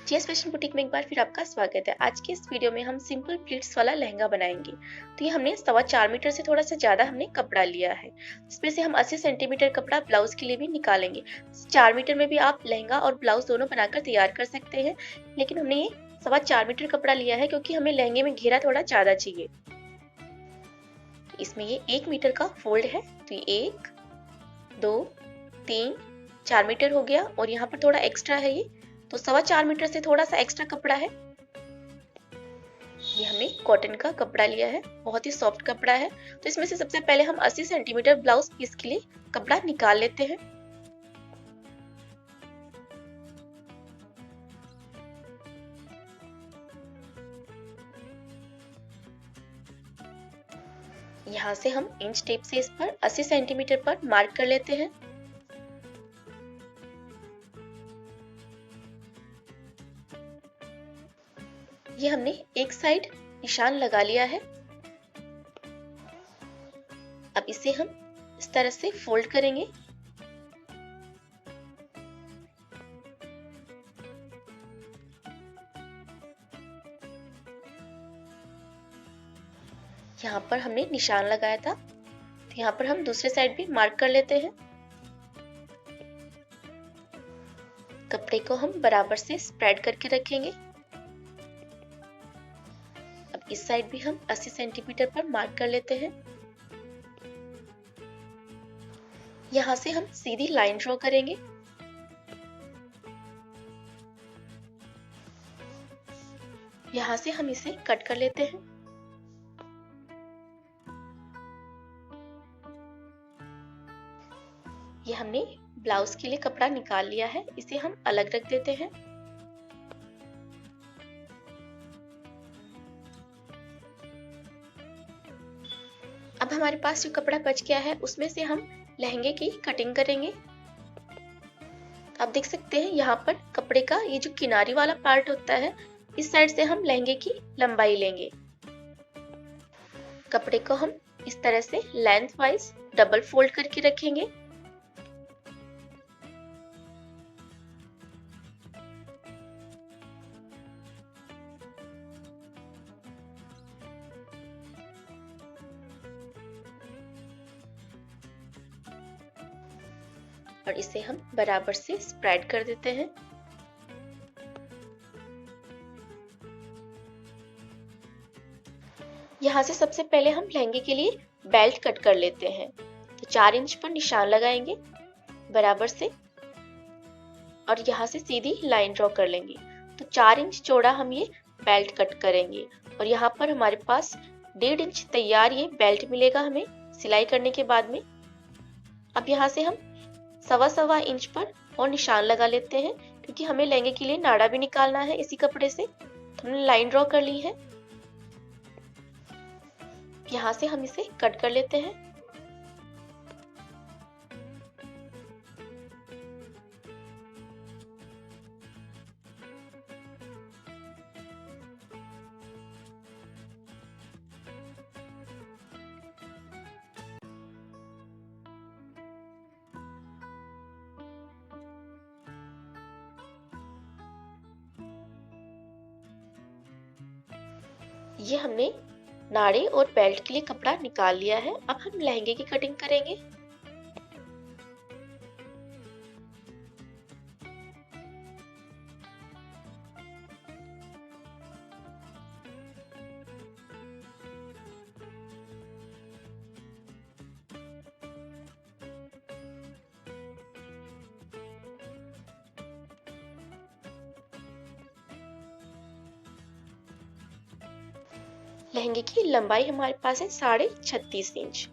JS fashion boutique में एक बार फिर आपका स्वागत है। आज के इस वीडियो में हम सिंपल प्लीट्स वाला लहंगा बनाएंगे। तो ये हमने 4.25 मीटर से थोड़ा सा ज्यादा हमने कपड़ा लिया है। इसमें से हम 80 सेंटीमीटर कपड़ा ब्लाउज के लिए भी निकालेंगे। 4 मीटर में भी आप लहंगा और ब्लाउज दोनों बनाकर तैयार कर सकते हैं, लेकिन हमने ये 4.25 मीटर कपड़ा लिया है क्योंकि हमें लहंगे में घेरा थोड़ा ज्यादा चाहिए। तो इसमें ये 1 मीटर का फोल्ड है, तो ये 1 2 3 4 मीटर हो गया और यहाँ पर थोड़ा एक्स्ट्रा है ये, तो 4.25 मीटर से थोड़ा सा एक्स्ट्रा कपड़ा है। ये हमने कॉटन का कपड़ा लिया है, बहुत ही सॉफ्ट कपड़ा है। तो इसमें से सबसे पहले हम 80 सेंटीमीटर ब्लाउज पीस के लिए कपड़ा निकाल लेते हैं। यहाँ से हम इंच टेप से इस पर 80 सेंटीमीटर पर मार्क कर लेते हैं। ये हमने एक साइड निशान लगा लिया है। अब इसे हम इस तरह से फोल्ड करेंगे। यहाँ पर हमने निशान लगाया था, तो यहाँ पर हम दूसरे साइड भी मार्क कर लेते हैं। कपड़े को हम बराबर से स्प्रेड करके रखेंगे। अब इस साइड भी हम 80 सेंटीमीटर पर मार्क कर लेते हैं। यहाँ से हम सीधी लाइन ड्रॉ करेंगे। यहाँ से हम इसे कट कर लेते हैं। ये हमने ब्लाउज के लिए कपड़ा निकाल लिया है, इसे हम अलग रख देते हैं। अब हमारे पास जो कपड़ा बच गया है उसमें से हम लहंगे की कटिंग करेंगे। आप देख सकते हैं यहाँ पर कपड़े का ये जो किनारी वाला पार्ट होता है, इस साइड से हम लहंगे की लंबाई लेंगे। कपड़े को हम इस तरह से लेंथ वाइज डबल फोल्ड करके रखेंगे। और इसे हम बराबर से स्प्रेड कर देते हैं। यहाँ से सबसे पहले हम लहंगे के लिए बेल्ट कट कर लेते हैं। तो 4 इंच पर निशान लगाएंगे बराबर से और यहाँ से सीधी लाइन ड्रॉ कर लेंगे। तो 4 इंच चौड़ा हम ये बेल्ट कट करेंगे और यहाँ पर हमारे पास 1.5 इंच तैयार ये बेल्ट मिलेगा हमें सिलाई करने के बाद में। अब यहाँ से हम 1.25 इंच पर और निशान लगा लेते हैं, क्योंकि हमें लहंगे के लिए नाड़ा भी निकालना है इसी कपड़े से। तो हमने लाइन ड्रॉ कर ली है। यहाँ से हम इसे कट कर लेते हैं। ये हमने नाड़े और बेल्ट के लिए कपड़ा निकाल लिया है। अब हम लहंगे की कटिंग करेंगे। लहंगे की लंबाई हमारे पास है 36.5 इंच।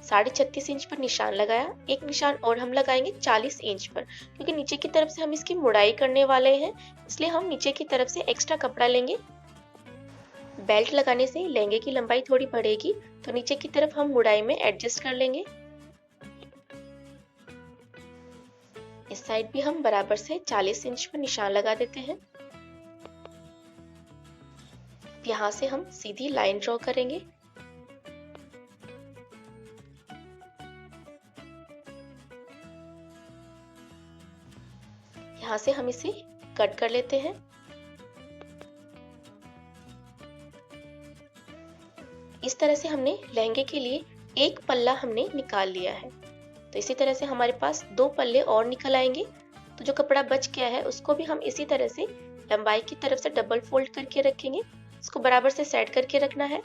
36.5 इंच पर निशान लगाया। एक निशान और हम लगाएंगे 40 इंच पर, क्योंकि नीचे की तरफ से हम इसकी मुड़ाई करने वाले हैं, इसलिए हम नीचे की तरफ से एक्स्ट्रा कपड़ा लेंगे। बेल्ट लगाने से लहंगे की लंबाई थोड़ी बढ़ेगी, तो नीचे की तरफ हम मुड़ाई में एडजस्ट कर लेंगे। इस साइड भी हम बराबर से 40 इंच पर निशान लगा देते हैं। यहाँ से हम सीधी लाइन ड्रॉ करेंगे। यहाँ से हम इसे कट कर लेते हैं। इस तरह से हमने लहंगे के लिए एक पल्ला हमने निकाल लिया है। तो इसी तरह से हमारे पास 2 पल्ले और निकल आएंगे। तो जो कपड़ा बच गया है उसको भी हम इसी तरह से लंबाई की तरफ से डबल फोल्ड करके रखेंगे। इसको बराबर से सेट करके रखना है।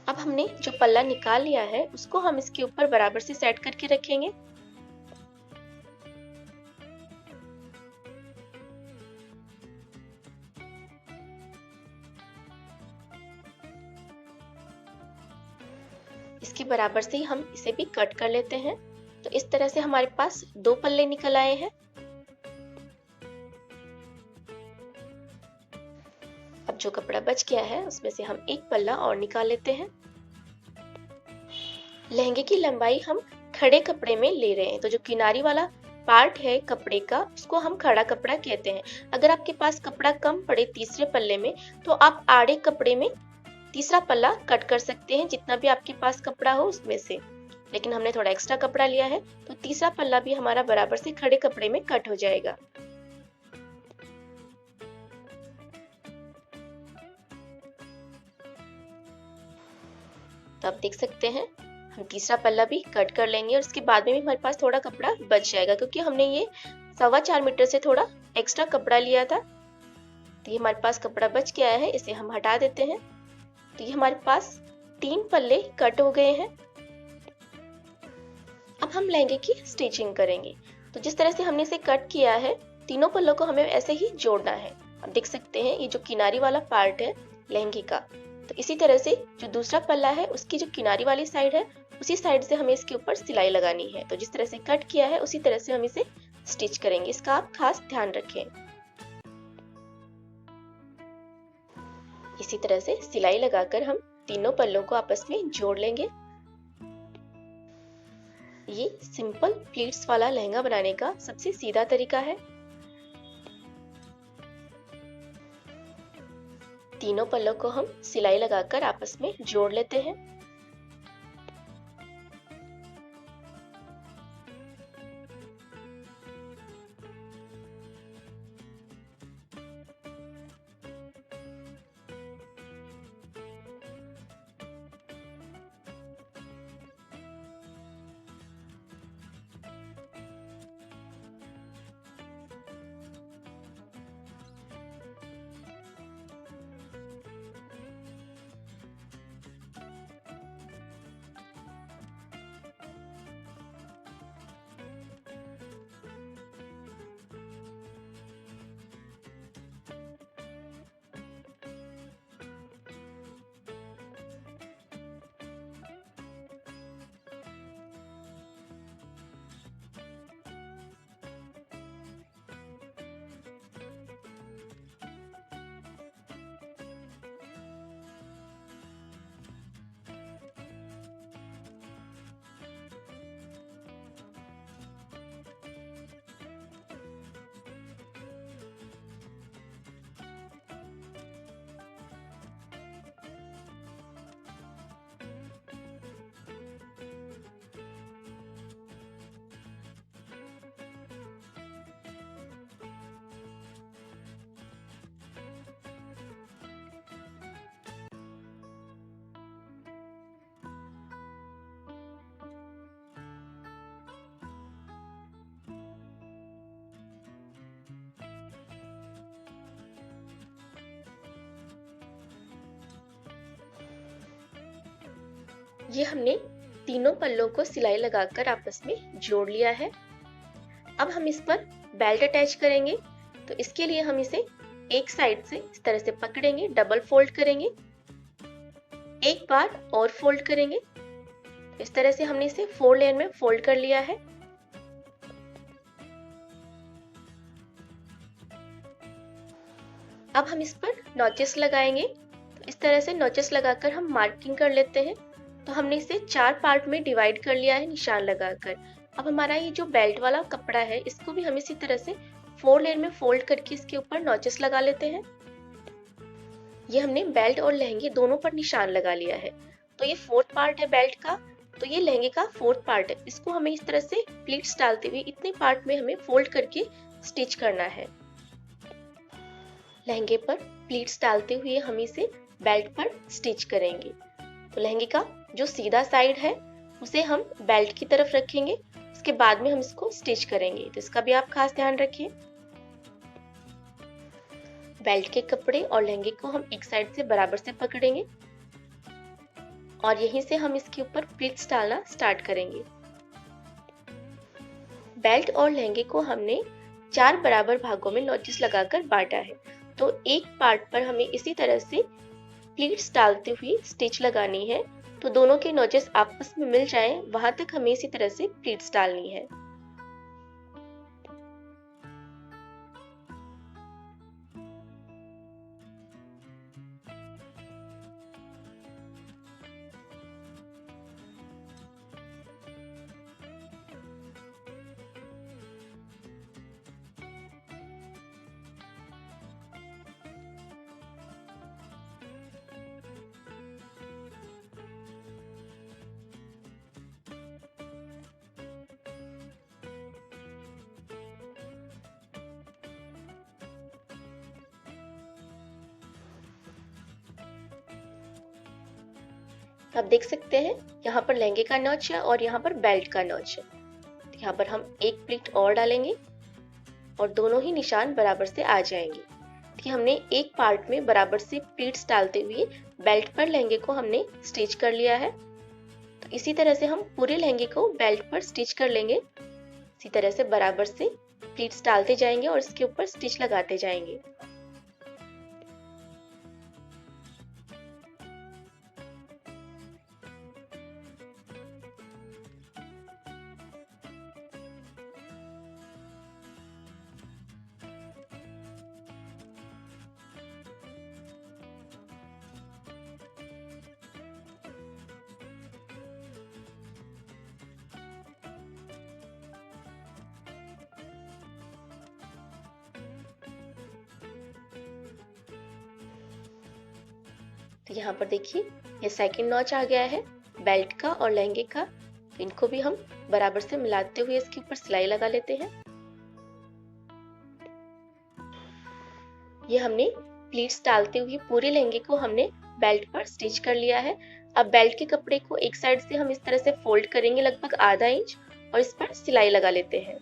अब हमने जो पल्ला निकाल लिया है उसको हम इसके ऊपर बराबर से सेट करके रखेंगे। इसके बराबर से ही हम इसे भी कट कर लेते हैं। तो इस तरह से हमारे पास 2 पल्ले निकल आए हैं। अब जो कपड़ा बच गया है उसमें से हम एक पल्ला और निकाल लेते हैं। लहंगे की लंबाई हम खड़े कपड़े में ले रहे हैं, तो जो किनारी वाला पार्ट है कपड़े का उसको हम खड़ा कपड़ा कहते हैं। अगर आपके पास कपड़ा कम पड़े तीसरे पल्ले में तो आप आड़े कपड़े में तीसरा पल्ला कट कर सकते हैं, जितना भी आपके पास कपड़ा हो उसमें से। लेकिन हमने थोड़ा एक्स्ट्रा कपड़ा लिया है तो तीसरा पल्ला भी हमारा बराबर से खड़े कपड़े में कट हो जाएगा। तो आप देख सकते हैं हम तीसरा पल्ला भी कट कर लेंगे और उसके बाद में भी हमारे पास थोड़ा कपड़ा बच जाएगा, क्योंकि हमने ये 4.25 मीटर से थोड़ा एक्स्ट्रा कपड़ा लिया था। तो ये हमारे पास कपड़ा बच गया है, इसे हम हटा देते हैं। तो ये हमारे पास 3 पल्ले कट हो गए हैं। अब हम लहंगे की स्टिचिंग करेंगे। तो जिस तरह से हमने इसे कट किया है तीनों पल्लों को हमें ऐसे ही जोड़ना है। आप देख सकते हैं ये जो किनारी वाला पार्ट है लहंगे का, तो इसी तरह से जो दूसरा पल्ला है उसकी जो किनारी वाली साइड है उसी साइड से हमें इसके ऊपर सिलाई लगानी है। तो जिस तरह से कट किया है उसी तरह से हम इसे स्टिच करेंगे, इसका आप खास ध्यान रखें। इसी तरह से सिलाई लगाकर हम तीनों पल्लों को आपस में जोड़ लेंगे। ये सिंपल प्लीट्स वाला लहंगा बनाने का सबसे सीधा तरीका है। तीनों पल्लों को हम सिलाई लगाकर आपस में जोड़ लेते हैं। ये हमने तीनों पल्लों को सिलाई लगाकर आपस में जोड़ लिया है। अब हम इस पर बेल्ट अटैच करेंगे। तो इसके लिए हम इसे एक साइड से इस तरह से पकड़ेंगे, डबल फोल्ड करेंगे, एक बार और फोल्ड करेंगे। इस तरह से हमने इसे 4 लेयर में फोल्ड कर लिया है। अब हम इस पर नॉचेस लगाएंगे। तो इस तरह से नॉचेस लगाकर हम मार्किंग कर लेते हैं। तो हमने इसे 4 पार्ट में डिवाइड कर लिया है निशान लगाकर। अब हमारा ये जो बेल्ट वाला कपड़ा है इसको भी हम इसी तरह से 4 लेयर में फोल्ड करके इसके ऊपर नॉचेस लगा लेते हैं। ये हमने बेल्ट और लहंगे दोनों पर निशान लगा लिया है। तो ये फोर्थ पार्ट है बेल्ट का, तो ये लहंगे का फोर्थ पार्ट है। इसको हमें इस तरह से प्लीट्स डालते हुए इतने पार्ट में हमें फोल्ड करके स्टिच करना है। लहंगे पर प्लीट्स डालते हुए हम इसे बेल्ट पर स्टिच करेंगे। तो लहंगे का जो सीधा साइड है उसे हम बेल्ट की तरफ रखेंगे, उसके बाद में हम इसको स्टिच करेंगे, तो इसका भी आप खास ध्यान रखिए। बेल्ट के कपड़े और लहंगे को हम एक साइड से बराबर से पकड़ेंगे और यहीं से हम इसके ऊपर प्लीट्स डालना स्टार्ट करेंगे। बेल्ट और लहंगे को हमने 4 बराबर भागों में नॉचेस लगाकर बांटा है। तो एक पार्ट पर हमें इसी तरह से प्लीट्स डालते हुए स्टिच लगानी है, तो दोनों के नॉचेस आपस में मिल जाएं, वहां तक हमें इसी तरह से प्लीट्स डालनी है। आप देख सकते हैं यहाँ पर लहंगे का नॉच है और यहाँ पर बेल्ट का नॉच है। तो यहाँ पर हम एक प्लीट और डालेंगे और दोनों ही निशान बराबर से आ जाएंगे। कि हमने एक पार्ट में बराबर से प्लीट्स डालते हुए बेल्ट पर लहंगे को हमने स्टिच कर लिया है। तो इसी तरह से हम पूरे लहंगे को बेल्ट पर स्टिच कर लेंगे। इसी तरह से बराबर से प्लीट्स डालते जाएंगे और इसके ऊपर स्टिच लगाते जाएंगे। तो यहाँ पर देखिए ये सेकंड नॉच आ गया है बेल्ट का और लहंगे का। तो इनको भी हम बराबर से मिलाते हुए इसके ऊपर सिलाई लगा लेते हैं। ये हमने प्लीट्स डालते हुए पूरे लहंगे को हमने बेल्ट पर स्टिच कर लिया है। अब बेल्ट के कपड़े को एक साइड से हम इस तरह से फोल्ड करेंगे लगभग आधा इंच और इस पर सिलाई लगा लेते हैं।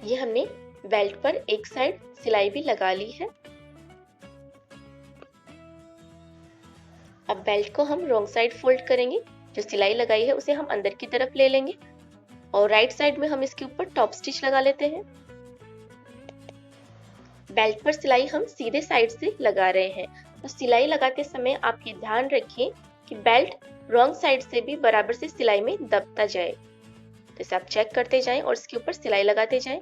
ये हमने बेल्ट पर एक साइड सिलाई भी लगा ली है। अब बेल्ट को हम रॉन्ग साइड फोल्ड करेंगे। जो सिलाई लगाई है उसे हम अंदर की तरफ ले लेंगे और राइट साइड में हम इसके ऊपर टॉप स्टिच लगा लेते हैं। बेल्ट पर सिलाई हम सीधे साइड से लगा रहे हैं, तो सिलाई लगाते समय आप ये ध्यान रखिए कि बेल्ट रॉन्ग साइड से भी बराबर से सिलाई में दबता जाए। तो इसे आप चेक करते जाएं और इसके ऊपर सिलाई लगाते जाएं।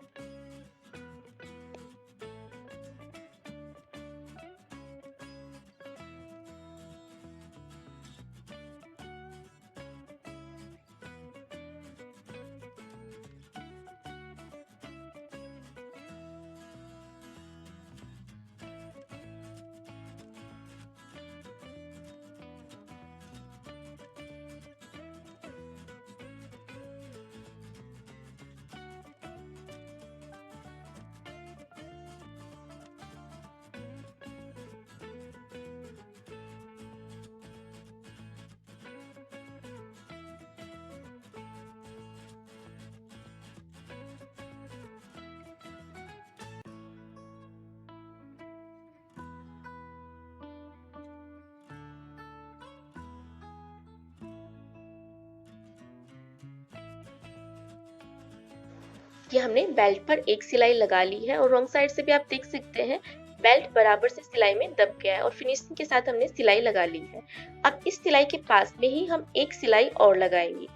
ये हमने बेल्ट पर एक सिलाई लगा ली है और रॉन्ग साइड से भी आप देख सकते हैं बेल्ट बराबर से सिलाई में दब गया है और फिनिशिंग के साथ हमने सिलाई लगा ली है। अब इस सिलाई के पास में ही हम एक सिलाई और लगाएंगे।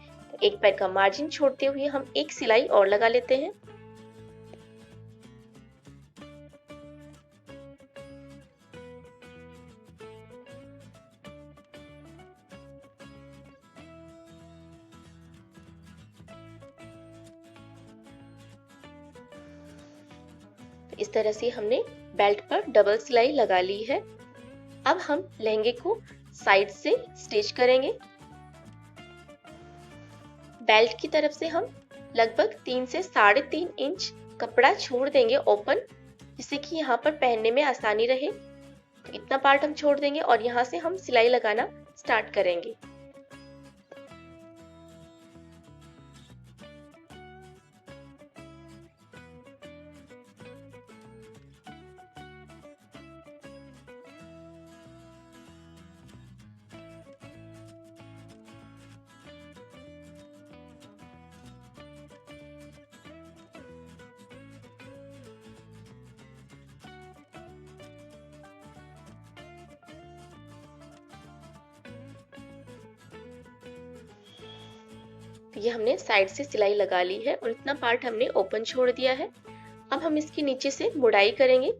एक पैर का मार्जिन छोड़ते हुए हम एक सिलाई और लगा लेते हैं। इस तरह से हमने बेल्ट पर डबल सिलाई लगा ली है। अब हम लहंगे को साइड से स्टिच करेंगे। बेल्ट की तरफ से हम लगभग 3 से 3.5 इंच कपड़ा छोड़ देंगे ओपन, जिससे कि यहाँ पर पहनने में आसानी रहे। तो इतना पार्ट हम छोड़ देंगे और यहाँ से हम सिलाई लगाना स्टार्ट करेंगे। तो ये हमने साइड से सिलाई लगा ली है और इतना पार्ट हमने ओपन छोड़ दिया है। अब हम इसकी नीचे से मुड़ाई करेंगे।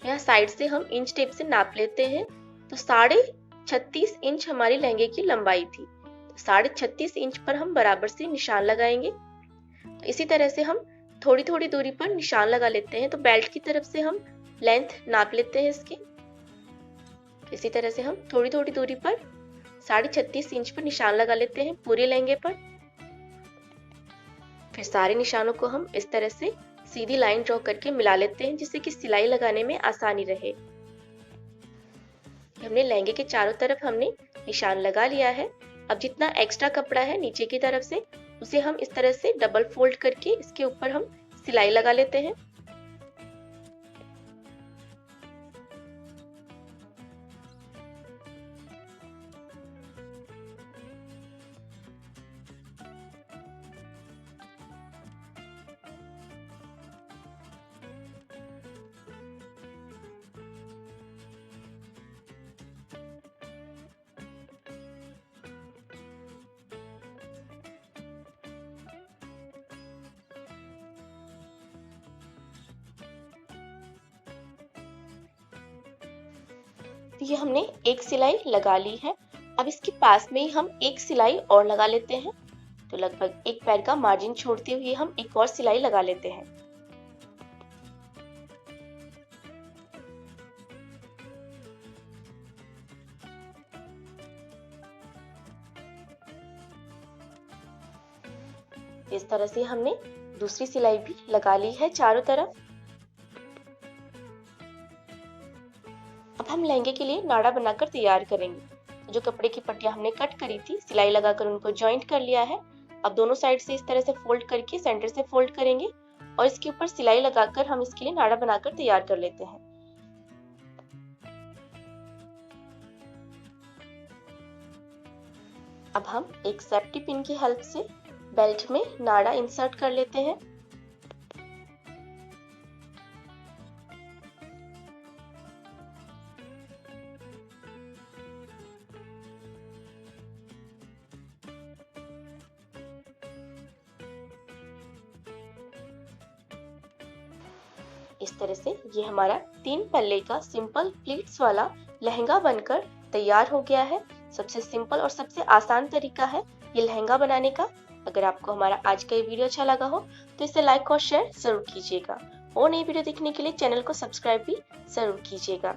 यहाँ साइड से हम इंच टेप से नाप लेते हैं। तो 36.5 इंच हमारी लहंगे की लंबाई थी। तो 36.5 इंच पर हम बराबर से निशान लगाएंगे। तो इसी तरह से हम थोड़ी थोड़ी दूरी पर निशान लगा लेते हैं। तो बेल्ट की तरफ से हम लेंथ नाप लेते हैं इसकी। इसी तरह से हम थोड़ी थोड़ी दूरी पर 36.5 इंच पर निशान लगा लेते हैं पूरे लहंगे पर। फिर सारे निशानों को हम इस तरह से सीधी लाइन ड्रॉ करके मिला लेते हैं, जिससे कि सिलाई लगाने में आसानी रहे। हमने लहंगे के चारों तरफ हमने निशान लगा लिया है। अब जितना एक्स्ट्रा कपड़ा है नीचे की तरफ से, उसे हम इस तरह से डबल फोल्ड करके इसके ऊपर हम सिलाई लगा लेते हैं। तो ये हमने एक सिलाई लगा ली है। अब इसके पास में ही हम एक सिलाई और लगा लेते हैं। तो लगभग एक पैर का मार्जिन छोड़ते हुए हम एक और सिलाई लगा लेते हैं। इस तरह से हमने दूसरी सिलाई भी लगा ली है चारों तरफ। अब हम लहंगे के लिए नाड़ा बनाकर तैयार करेंगे। जो कपड़े की पट्टियां हमने कट करी थी, सिलाई लगाकर उनको जॉइंट कर लिया है। अब दोनों साइड से इस तरह से फोल्ड करके सेंटर से फोल्ड करेंगे और इसके ऊपर सिलाई लगाकर हम इसके लिए नाड़ा बनाकर तैयार कर लेते हैं। अब हम एक सेफ्टी पिन की हेल्प से बेल्ट में नाड़ा इंसर्ट कर लेते हैं। इस तरह से ये हमारा 3 पल्ले का सिंपल प्लीट्स वाला लहंगा बनकर तैयार हो गया है। सबसे सिंपल और सबसे आसान तरीका है ये लहंगा बनाने का। अगर आपको हमारा आज का ये वीडियो अच्छा लगा हो तो इसे लाइक और शेयर जरूर कीजिएगा और नई वीडियो देखने के लिए चैनल को सब्सक्राइब भी जरूर कीजिएगा।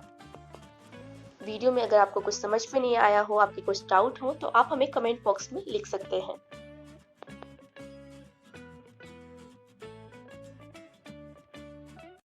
वीडियो में अगर आपको कुछ समझ में नहीं आया हो, आपके कुछ डाउट हो, तो आप हमें कमेंट बॉक्स में लिख सकते हैं।